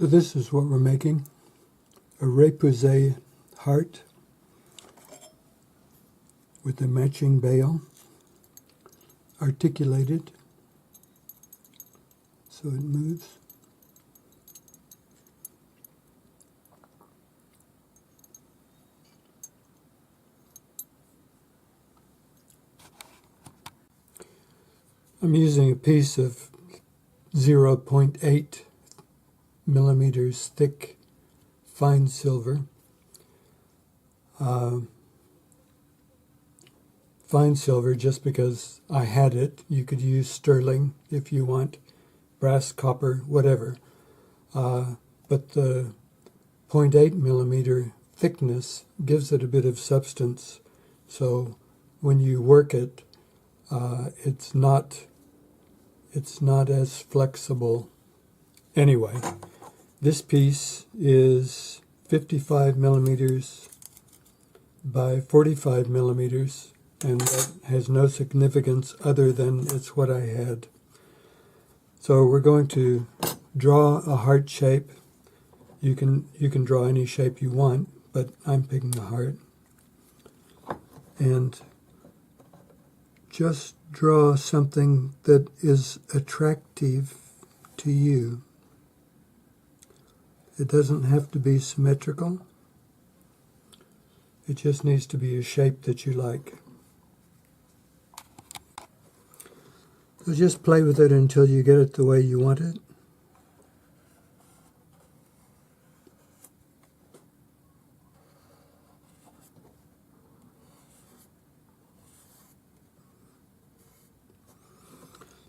So this is what we're making, a repousse heart with a matching bail, articulated so it moves. I'm using a piece of 0.8 millimeters thick fine silver. Fine silver just because I had it. You could use sterling if you want, brass, copper, whatever. But the 0.8 millimeter thickness gives it a bit of substance. So when you work it, it's not as flexible. Anyway, this piece is 55 millimeters by 45 millimeters, and that has no significance other than it's what I had. So we're going to draw a heart shape. You can draw any shape you want, but I'm picking a heart. And just draw something that is attractive to you. It doesn't have to be symmetrical. It just needs to be a shape that you like. So just play with it until you get it the way you want it.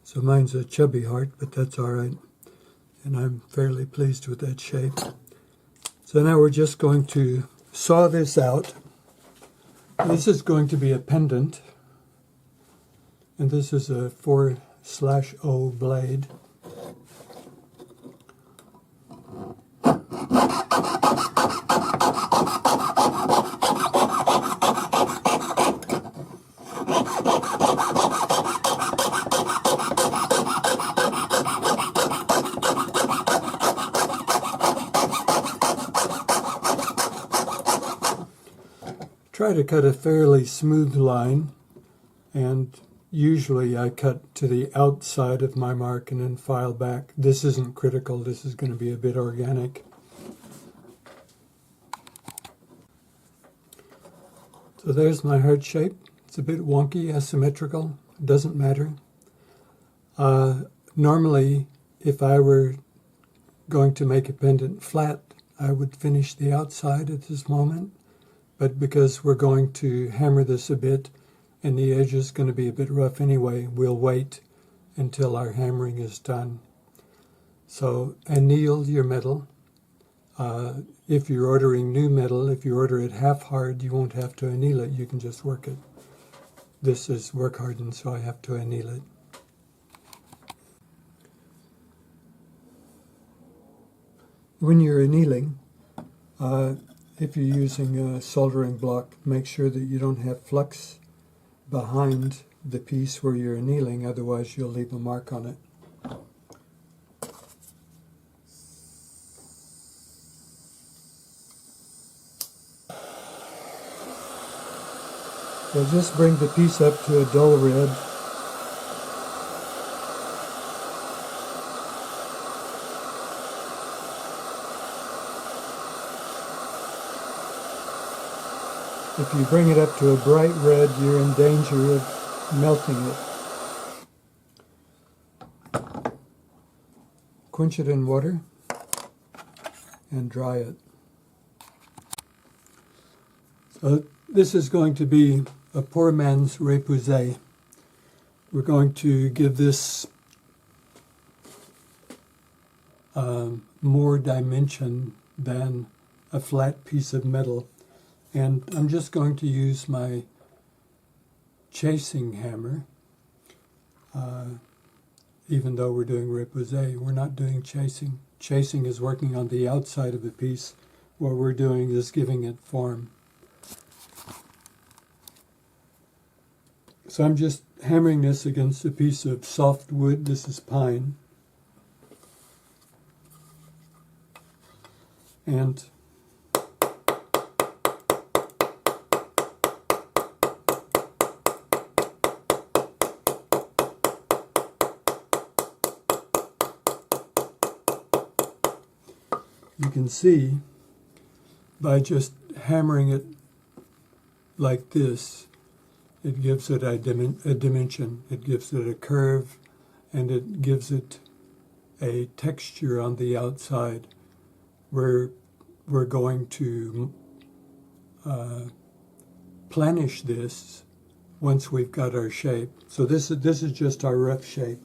So mine's a chubby heart, but that's all right. And I'm fairly pleased with that shape. So now we're just going to saw this out. This is going to be a pendant. And this is a 4/0 blade. Try to cut a fairly smooth line, and usually I cut to the outside of my mark and then file back. This isn't critical, this is going to be a bit organic. So there's my heart shape. It's a bit wonky, asymmetrical, doesn't matter. Normally, if I were going to make a pendant flat, I would finish the outside at this moment. But because we're going to hammer this a bit, and the edge is going to be a bit rough anyway, we'll wait until our hammering is done. So anneal your metal. If you're ordering new metal, if you order it half hard, you won't have to anneal it, you can just work it. This is work hardened, so I have to anneal it. When you're annealing, if you're using a soldering block, make sure that you don't have flux behind the piece where you're annealing, otherwise you'll leave a mark on it. So just bring the piece up to a dull red. If you bring it up to a bright red, you're in danger of melting it. Quench it in water and dry it. So this is going to be a poor man's repousse. We're going to give this more dimension than a flat piece of metal. And I'm just going to use my chasing hammer. Even though we're doing repousse, we're not doing chasing. Chasing is working on the outside of the piece. What we're doing is giving it form. So I'm just hammering this against a piece of soft wood. This is pine. and you can see by just hammering it like this, it gives it a dimension, it gives it a curve, and it gives it a texture on the outside. We're going to planish this once we've got our shape. So this is just our rough shape.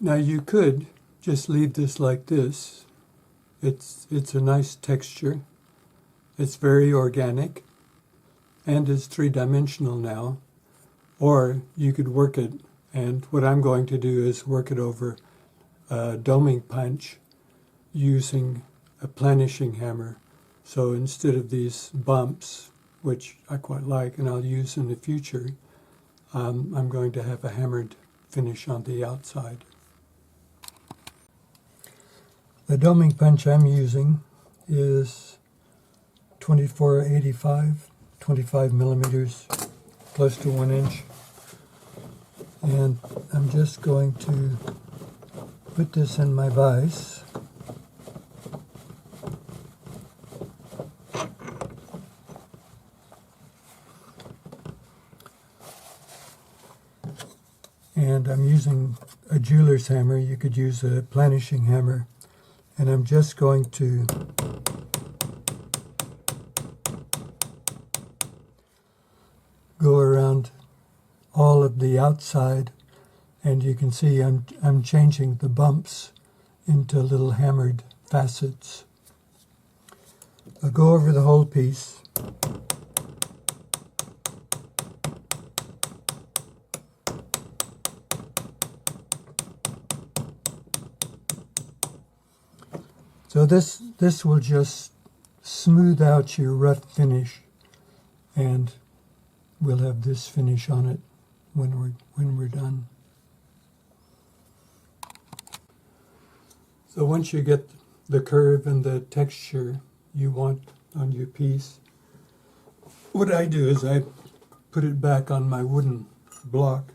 Now you could just leave this like this. It's a nice texture. It's very organic, and it's three-dimensional now. Or you could work it, and what I'm going to do is work it over a doming punch using a planishing hammer. So instead of these bumps, which I quite like and I'll use in the future, I'm going to have a hammered finish on the outside. The doming punch I'm using is 2485, 25 millimeters, close to 1 inch. And I'm just going to put this in my vise. And I'm using a jeweler's hammer. You could use a planishing hammer. And I'm just going to go around all of the outside, and you can see I'm changing the bumps into little hammered facets. I'll go over the whole piece. So this will just smooth out your rough finish, and we'll have this finish on it when we're done. So once you get the curve and the texture you want on your piece, what I do is I put it back on my wooden block,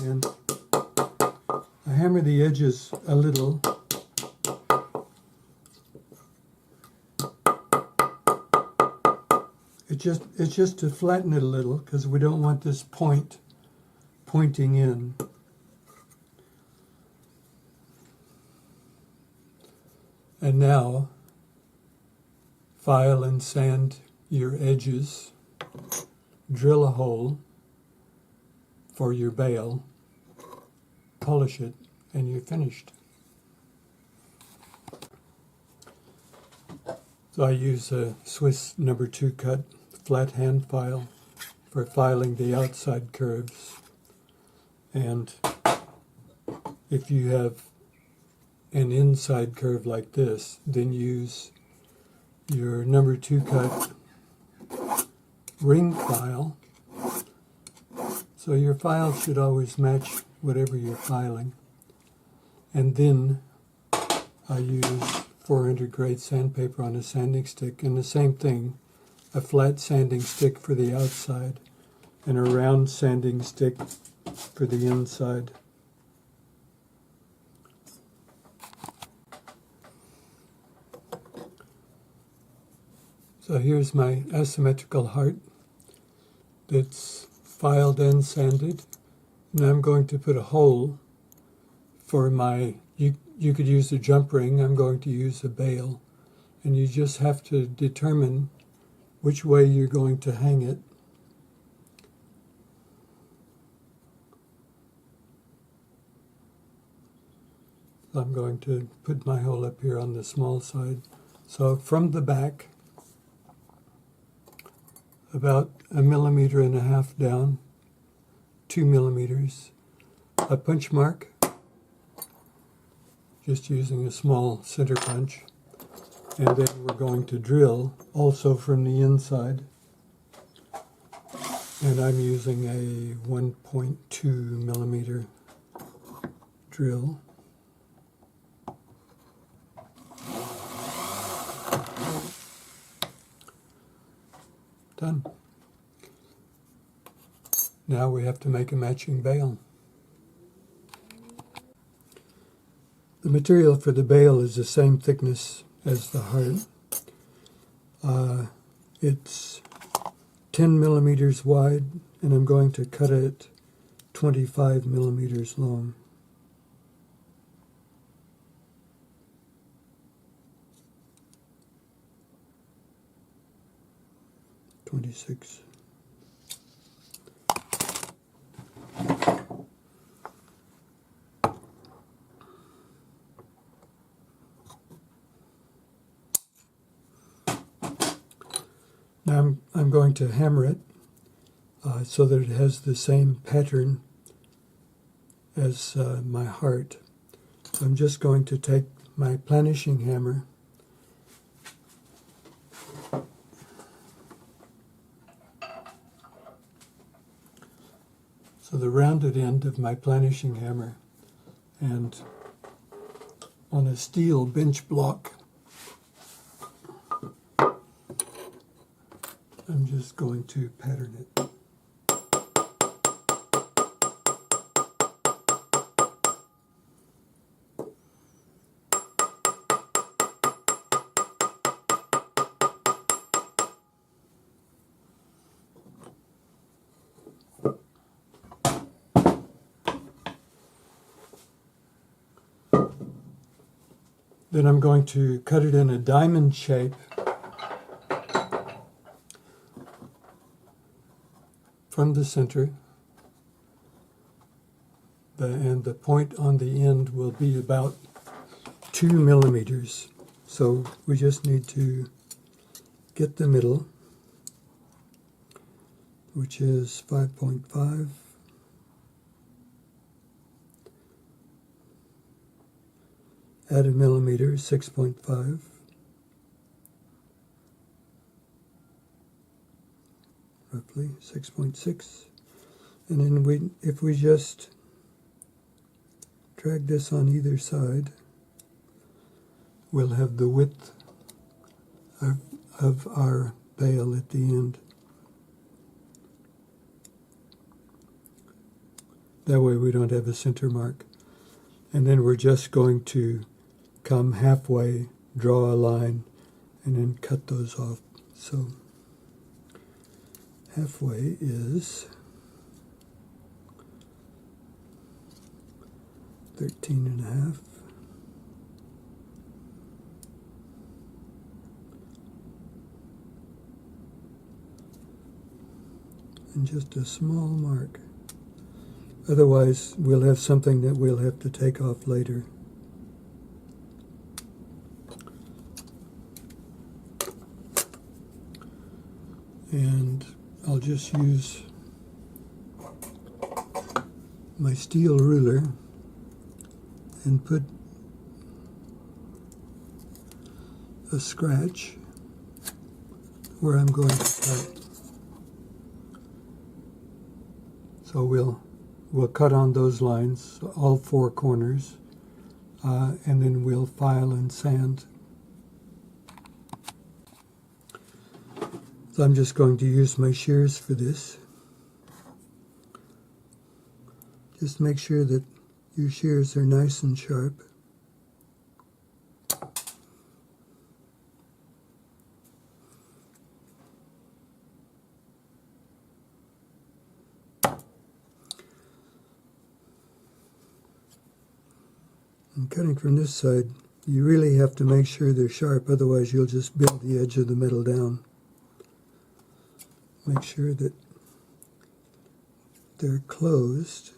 and I hammer the edges a little. It's just to flatten it a little, because we don't want this pointing in. And now, file and sand your edges, drill a hole for your bail, polish it, and you're finished. So I use a Swiss No. 2 cut flat hand file for filing the outside curves. And if you have an inside curve like this, then use your No. 2 cut ring file. So your file should always match whatever you're filing. And then I use 400 grade sandpaper on a sanding stick, and the same thing, a flat sanding stick for the outside and a round sanding stick for the inside. So here's my asymmetrical heart that's filed and sanded. And I'm going to put a hole for my, you could use a jump ring, I'm going to use a bail. and you just have to determine which way you're going to hang it. I'm going to put my hole up here on the small side. So from the back, about 1.5 millimeters down, 2 millimeters, a punch mark, just using a small center punch, and then we're going to drill also from the inside, and I'm using a 1.2 millimeter drill. Done. Now we have to make a matching bail. The material for the bail is the same thickness as the heart. It's 10 millimeters wide, and I'm going to cut it 25 millimeters long. .26. Now I'm going to hammer it so that it has the same pattern as my heart. I'm just going to take my planishing hammer so the rounded end of my planishing hammer, and on a steel bench block I'm just going to pattern it. Then I'm going to cut it in a diamond shape from the center, and the point on the end will be about 2 millimeters. So we just need to get the middle, which is 5.5. Add a millimeter, 6.5. Roughly 6.6. And then if we just drag this on either side, we'll have the width of our bail at the end. That way we don't have a center mark. And then we're just going to come halfway, draw a line, and then cut those off. So halfway is 13.5. And just a small mark. Otherwise, we'll have something that we'll have to take off later. And I'll just use my steel ruler and put a scratch where I'm going to cut. So we'll cut on those lines, all 4 corners, and then we'll file and sand. So I'm just going to use my shears for this. Just make sure that your shears are nice and sharp. I'm cutting from this side You really have to make sure they're sharp, otherwise you'll just bend the edge of the metal down. Make sure that they're closed.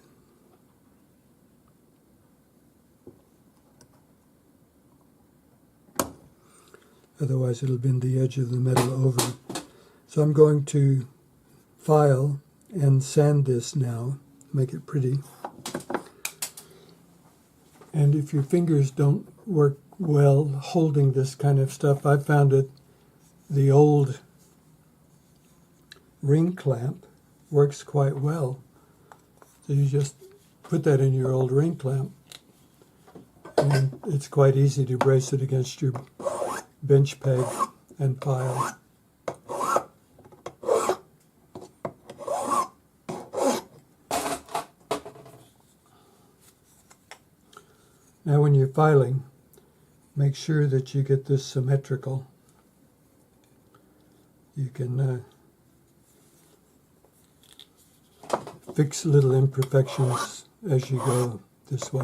Otherwise it'll bend the edge of the metal over. So I'm going to file and sand this now, make it pretty. And if your fingers don't work well holding this kind of stuff, I found it, the old ring clamp works quite well. So you just put that in your old ring clamp, and it's quite easy to brace it against your bench peg and file. Now when you're filing, make sure that you get this symmetrical. You can fix little imperfections as you go this way.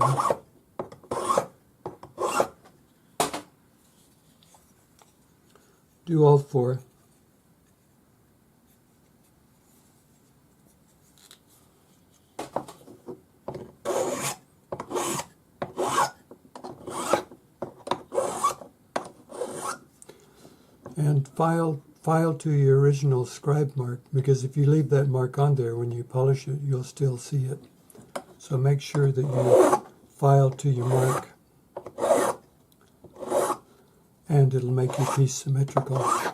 Do all four. And file to your original scribe mark, because if you leave that mark on there, when you polish it, you'll still see it. So make sure that you file to your mark, and it'll make your piece symmetrical.